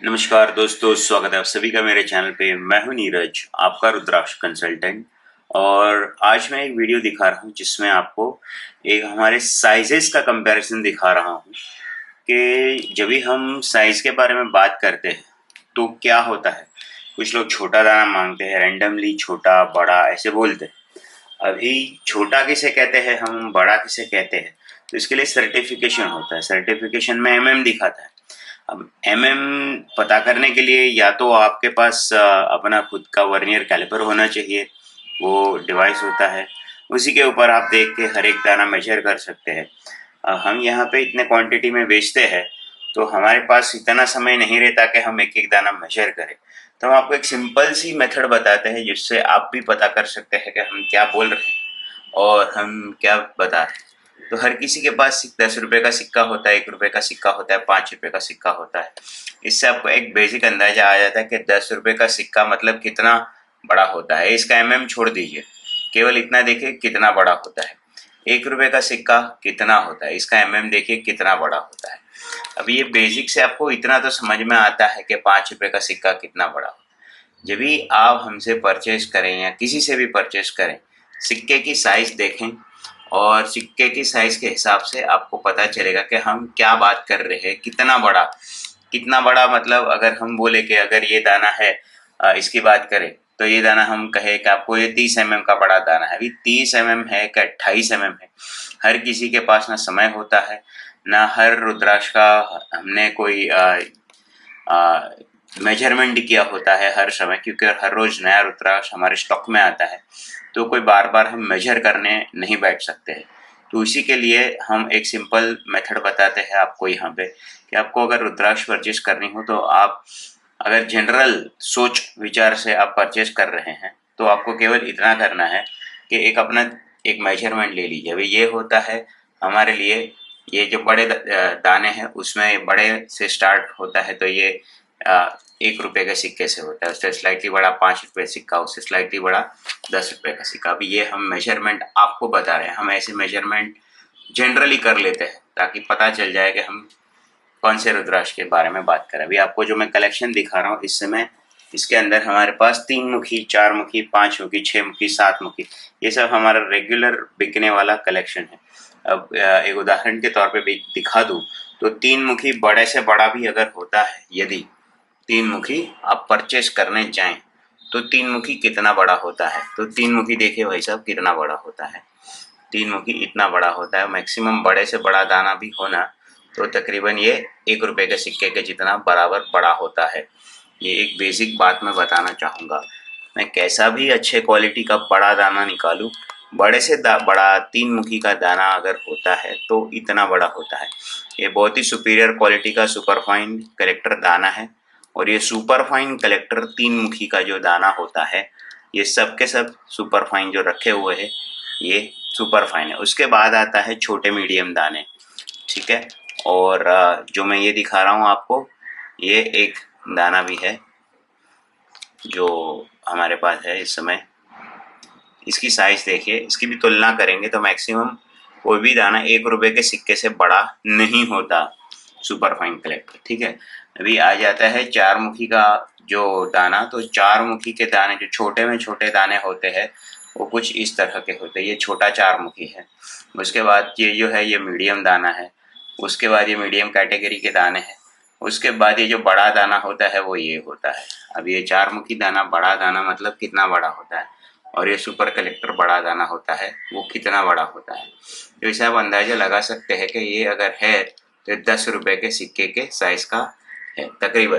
नमस्कार दोस्तों, स्वागत है आप सभी का मेरे चैनल पे। मैं हूं नीरज, आपका रुद्राक्ष कंसल्टेंट। और आज मैं एक वीडियो दिखा रहा हूं जिसमें आपको एक हमारे साइजेस का कंपैरिजन दिखा रहा हूं कि जब भी हम साइज के बारे में बात करते हैं तो क्या होता है। कुछ लोग छोटा दाना मांगते हैं, रैंडमली छोटा बड़ा ऐसे बोलते हैं। अभी छोटा किसे कहते हैं, हम बड़ा किसे कहते हैं, तो इसके लिए सर्टिफिकेशन होता है। सर्टिफिकेशन में दिखाता है। अब पता करने के लिए या तो आपके पास अपना खुद का वर्नियर कैलिपर होना चाहिए। वो डिवाइस होता है, उसी के ऊपर आप देख के हर एक दाना मेजर कर सकते हैं। हम यहाँ पे इतने क्वांटिटी में बेचते हैं तो हमारे पास इतना समय नहीं रहता कि हम एक एक दाना मेजर करें। तो हम आपको एक सिंपल सी मेथड बताते हैं जिससे आप भी पता कर सकते हैं कि हम क्या बोल रहे हैं और हम क्या बता रहे हैं। तो हर किसी के पास 10 रुपए का सिक्का होता है, 1 रुपए का सिक्का होता है, 5 रुपए का सिक्का होता है। इससे आपको एक बेसिक अंदाजा आ जाता है कि 10 रुपए का सिक्का मतलब कितना बड़ा होता है। इसका छोड़ दीजिए, केवल इतना देखिए कितना बड़ा होता है। 1 रुपए का सिक्का कितना होता है, इसका देखिए कितना बड़ा होता है। अब ये बेसिक से आपको इतना तो समझ में आता है कि 5 रुपए का सिक्का कितना बड़ा होता है। जब भी आप हमसे परचेज करें या किसी से भी परचेज करें, सिक्के की साइज देखें और सिक्के की साइज के हिसाब से आपको पता चलेगा कि हम क्या बात कर रहे हैं। कितना बड़ा मतलब अगर हम बोले कि अगर ये दाना है, इसकी बात करें तो ये दाना हम कहे कि आपको ये 30 का बड़ा दाना है। अभी 30 है कि 28 है, हर किसी के पास ना समय होता है, ना हर रुद्राक्ष का हमने कोई मेजरमेंट किया होता है हर समय, क्योंकि हर रोज नया रुद्राक्ष हमारे स्टॉक में आता है। तो कोई बार बार हम मेजर करने नहीं बैठ सकते हैं। तो इसी के लिए हम एक सिंपल मेथड बताते हैं आपको यहाँ पे कि आपको अगर रुद्राक्ष परचेज करनी हो तो आप अगर जनरल सोच विचार से आप परचेज कर रहे हैं तो आपको केवल इतना करना है कि एक अपना एक मेजरमेंट ले लीजिए। अभी ये होता है हमारे लिए, ये जो बड़े दाने हैं उसमें बड़े से स्टार्ट होता है। तो ये 1 रुपए के सिक्के से होता है, उससे स्लाइटली बड़ा 5 रुपए सिक्का, उससे स्लाइटली बड़ा 10 रुपए का सिक्का। अभी ये हम मेजरमेंट आपको बता रहे हैं, हम ऐसे मेजरमेंट जनरली कर लेते हैं ताकि पता चल जाए कि हम कौन से रुद्राक्ष के बारे में बात करें। अभी आपको जो मैं कलेक्शन दिखा रहा हूँ इस समय, इसके अंदर हमारे पास 3 मुखी, 4 मुखी, 5 मुखी, 6 मुखी, 7 मुखी, ये सब हमारा रेगुलर बिकने वाला कलेक्शन है। अब एक उदाहरण के तौर पे भी दिखा दूं तो 3 मुखी बड़े से बड़ा भी अगर होता है, यदि 3 मुखी आप परचेस करने जाएं तो 3 मुखी कितना बड़ा होता है, तो 3 मुखी देखिए भाई साहब कितना बड़ा होता है। 3 मुखी इतना बड़ा होता है। मैक्सिमम बड़े से बड़ा दाना भी होना तो तकरीबन ये 1 रुपए के सिक्के के जितना बराबर बड़ा होता है। ये एक बेसिक बात मैं बताना चाहूँगा। मैं कैसा भी अच्छे क्वालिटी का बड़ा दाना निकालूं, बड़े से बड़ा 3 मुखी का दाना अगर होता है तो इतना बड़ा होता है। ये बहुत ही सुपीरियर क्वालिटी का सुपर फाइन कलेक्टर दाना है। और ये सुपर फाइन कलेक्टर 3 मुखी का जो दाना होता है, ये सब के सब सुपर फाइन जो रखे हुए हैं ये सुपर फाइन है। उसके बाद आता है छोटे मीडियम दाने, ठीक है। और जो मैं ये दिखा रहा हूँ आपको, ये एक दाना भी है जो हमारे पास है इस समय। इसकी साइज देखिए, इसकी भी तुलना करेंगे तो मैक्सिमम कोई भी दाना 1 रुपए के सिक्के से बड़ा नहीं होता सुपर फाइन कलेक्टर, ठीक है। अभी आ जाता है 4 मुखी का जो दाना। तो 4 मुखी के दाने जो छोटे में छोटे दाने होते हैं वो कुछ इस तरह के होते हैं। ये छोटा 4 मुखी है। उसके बाद ये जो है ये मीडियम दाना है। उसके बाद ये मीडियम कैटेगरी के दाने हैं। उसके बाद ये जो बड़ा दाना होता है वो ये होता है। अब ये 4 मुखी दाना बड़ा दाना मतलब कितना बड़ा होता है, और ये सुपर कलेक्टर बड़ा दाना होता है वो कितना बड़ा होता है। तो इसे आप अंदाजा लगा सकते हैं कि ये अगर है तो 10 रुपए के सिक्के के साइज का है तकरीबन,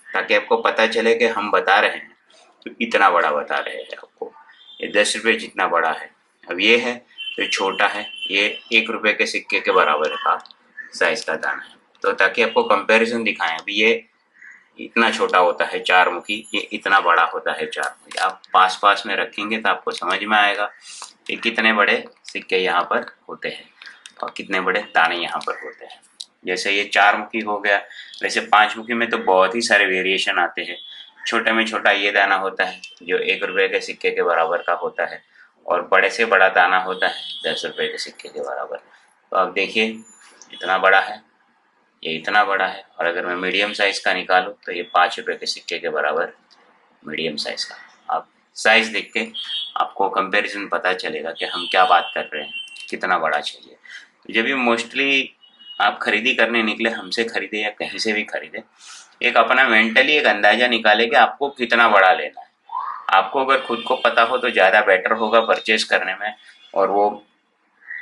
ताकि आपको पता चले कि हम बता रहे हैं तो इतना बड़ा बता रहे हैं आपको। ये 10 रुपए जितना बड़ा है। अब ये है तो छोटा है, ये 1 रुपए के सिक्के के बराबर का साइज का दाना है। तो ताकि आपको कंपैरिजन दिखाएं, अभी ये इतना छोटा होता है 4 मुखी, ये इतना बड़ा होता है 4 मुखी। आप पास पास में रखेंगे तो आपको समझ में आएगा कि कितने बड़े सिक्के यहाँ पर होते हैं और कितने बड़े दाने यहाँ पर होते हैं। जैसे ये 4 मुखी हो गया, वैसे 5 मुखी में तो बहुत ही सारे वेरिएशन आते हैं। छोटे में छोटा ये दाना होता है जो 1 रुपए के सिक्के के बराबर का होता है, और बड़े से बड़ा दाना होता है 10 रुपए के सिक्के के बराबर। तो आप देखिए इतना बड़ा है, ये इतना बड़ा है, और अगर मैं मीडियम साइज का निकालूं तो ये 5 रुपए के सिक्के के बराबर मीडियम साइज का। आप साइज देख के आपको कंपैरिजन पता चलेगा कि हम क्या बात कर रहे हैं, कितना बड़ा चाहिए। तो जब भी मोस्टली आप खरीदी करने निकले, हमसे खरीदे या कहीं से भी खरीदे, एक अपना मेंटली एक अंदाजा निकाले कि आपको कितना बड़ा लेना है। आपको अगर खुद को पता हो तो ज़्यादा बेटर होगा परचेज करने में, और वो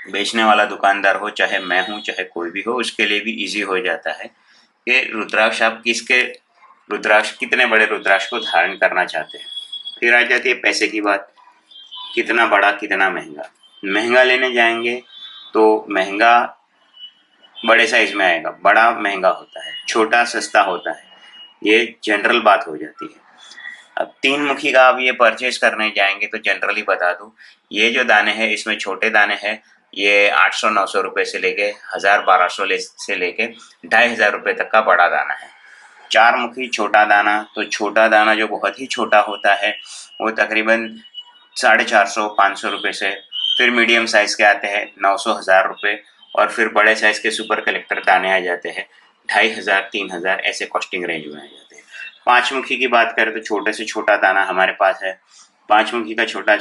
बेचने वाला दुकानदार हो, चाहे मैं हूँ चाहे कोई भी हो, उसके लिए भी इजी हो जाता है कि रुद्राक्ष आप रुद्राक्ष कितने बड़े रुद्राक्ष को धारण करना चाहते हैं। फिर आ जाती है पैसे की बात, कितना बड़ा कितना महंगा। महंगा लेने जाएंगे तो महंगा बड़े साइज में आएगा, बड़ा महंगा होता है, छोटा सस्ता होता है, ये जनरल बात हो जाती है। अब 3 मुखी का आप ये परचेज करने जाएंगे तो जनरली बता दूं, ये जो दाने हैं इसमें छोटे दाने हैं, ये 800-900 रुपये से लेके 1000-1200 से लेके 2500 रुपये तक का बड़ा दाना है। 4 मुखी छोटा दाना, तो छोटा दाना जो बहुत ही छोटा होता है वो तकरीबन 450-500 रुपये से, फिर मीडियम साइज के आते हैं 900-1000 रुपये, और फिर बड़े साइज के सुपर कलेक्टर दाने आ जाते हैं 2500-3000, ऐसे कॉस्टिंग रेंज में आ जाते हैं। 5 मुखी की बात करें तो छोटे से छोटा दाना हमारे पास है। 5 मुखी का छोटा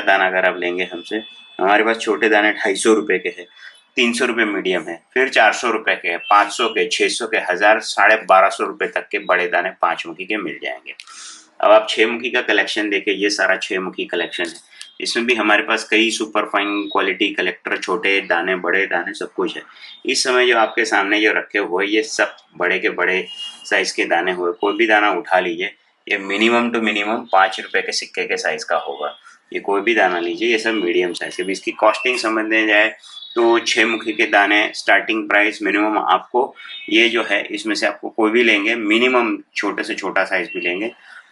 दाना अगर आप लेंगे हमसे, हमारे पास छोटे दाने 250 रुपये के हैं, 300 रुपये मीडियम है, फिर 400 रुपये के, 500 के, 600 के, 1000, 1250 रुपये तक के बड़े दाने 5 मुखी के मिल जाएंगे। अब आप 6 मुखी का कलेक्शन देखें, ये सारा 6 मुखी कलेक्शन है। इसमें भी हमारे पास कई सुपर फाइन क्वालिटी कलेक्टर, छोटे दाने बड़े दाने सब कुछ है। इस समय जो आपके सामने जो रखे हुए ये सब बड़े के बड़े साइज के दाने हुए, कोई भी दाना उठा लीजिए, ये मिनिमम टू मिनिमम 5 रुपये के सिक्के के साइज का होगा। ये कोई भी दाना लीजिए, ये सब मीडियम साइज है। इसकी कॉस्टिंग समझने जाए तो 6 मुखी के दाने स्टार्टिंग प्राइस मिनिमम आपको, ये जो है इसमें से आपको कोई भी लेंगे, मिनिमम छोटे से छोटा साइज भी लेंगे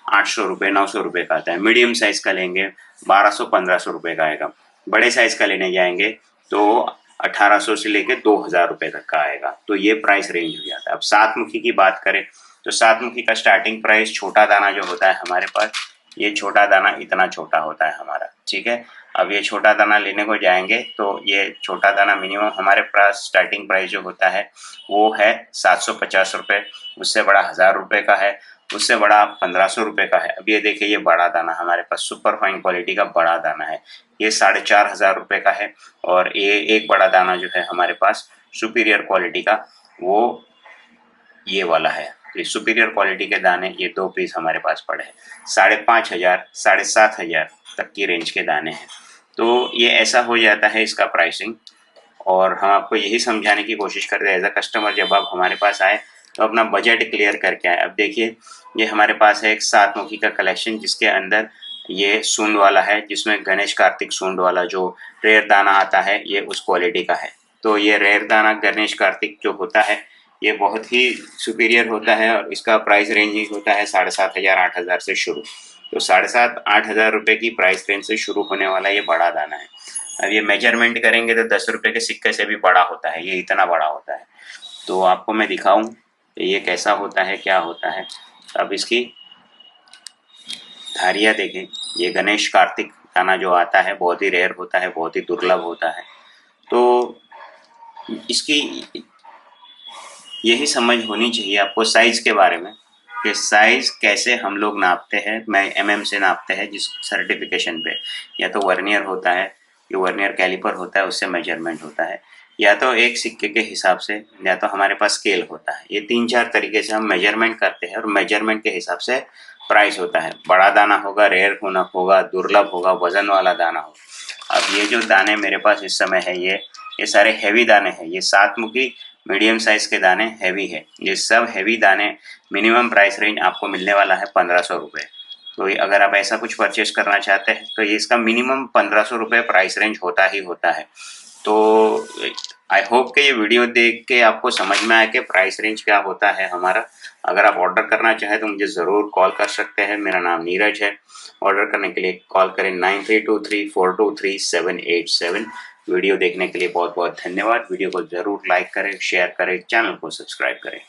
800 रुपये 900 रुपये का आता है। मीडियम साइज का लेंगे 1200-1500 रुपये का आएगा। बड़े साइज का लेने जाएंगे तो 1800 से लेके 2000 रुपये तक का आएगा। तो ये प्राइस रेंज हो जाता है। अब 7 मुखी की बात करें तो 7 मुखी का स्टार्टिंग प्राइस, छोटा दाना जो होता है हमारे पास, ये छोटा दाना इतना छोटा होता है हमारा, ठीक है। अब ये छोटा दाना लेने को जाएंगे तो ये छोटा दाना मिनिमम हमारे पास स्टार्टिंग प्राइस जो होता है वो है 750 रुपये, उससे बड़ा 1000 रुपये का है, उससे बड़ा 1500 रुपये का है। अब ये देखिए, ये बड़ा दाना हमारे पास सुपर फाइन क्वालिटी का बड़ा दाना है, ये 4500 रुपये का है। और ये एक बड़ा दाना जो है हमारे पास सुपीरियर क्वालिटी का, वो ये वाला है। ये सुपीरियर क्वालिटी के दाने, ये 2 पीस हमारे पास पड़े हैं, 5500 7500 तक की रेंज के दाने हैं। तो ये ऐसा हो जाता है इसका प्राइसिंग, और हम आपको यही समझाने की कोशिश करते हैं एज अ कस्टमर, जब आप हमारे पास आए तो अपना बजट क्लियर करके आए। अब देखिए, ये हमारे पास है एक 7 मुखी का कलेक्शन, जिसके अंदर ये सूंड वाला है, जिसमें गणेश कार्तिक सूंड वाला जो रेयर दाना आता है ये उस क्वालिटी का है। तो ये रेयर दाना गणेश कार्तिक जो होता है ये बहुत ही सुपीरियर होता है, और इसका प्राइस रेंज ही होता है 7500-8000 से शुरू। तो 7500-8000 रुपये की प्राइस रेंज से शुरू होने वाला ये बड़ा दाना है। अब ये मेजरमेंट करेंगे तो 10 रुपये के सिक्के से भी बड़ा होता है, ये इतना बड़ा होता है। तो आपको मैं दिखाऊं कि ये कैसा होता है, क्या होता है। अब इसकी धारियाँ देखें, ये गणेश कार्तिक दाना जो आता है बहुत ही रेयर होता है, बहुत ही दुर्लभ होता है। तो इसकी यही समझ होनी चाहिए आपको साइज़ के बारे में, कि साइज़ कैसे हम लोग नापते हैं। मैं mm से नापते हैं जिस सर्टिफिकेशन पे, या तो वर्नियर होता है, ये वर्नियर कैलिपर होता है, उससे मेजरमेंट होता है, या तो एक सिक्के के हिसाब से, या तो हमारे पास स्केल होता है। ये 3-4 तरीके से हम मेजरमेंट करते हैं, और मेजरमेंट के हिसाब से प्राइस होता है। बड़ा दाना होगा, रेयर होगा, दुर्लभ होगा, वजन वाला दाना होगा। अब ये जो दाने मेरे पास इस समय है, ये सारे हैवी दाने हैं। ये 7 मुखी मीडियम साइज के दाने हैवी है। ये सब हैवी दाने मिनिमम प्राइस रेंज आपको मिलने वाला है 1500 रुपये। तो अगर आप ऐसा कुछ परचेज करना चाहते हैं तो ये इसका मिनिमम 1500 रुपये प्राइस रेंज होता ही होता है। तो आई होप कि ये वीडियो देख के आपको समझ में आए कि प्राइस रेंज क्या होता है हमारा। अगर आप ऑर्डर करना चाहें तो मुझे ज़रूर कॉल कर सकते हैं। मेरा नाम नीरज है। ऑर्डर करने के लिए कॉल करें 9323423787। वीडियो देखने के लिए बहुत बहुत धन्यवाद। वीडियो को ज़रूर लाइक करें, शेयर करें, चैनल को सब्सक्राइब करें।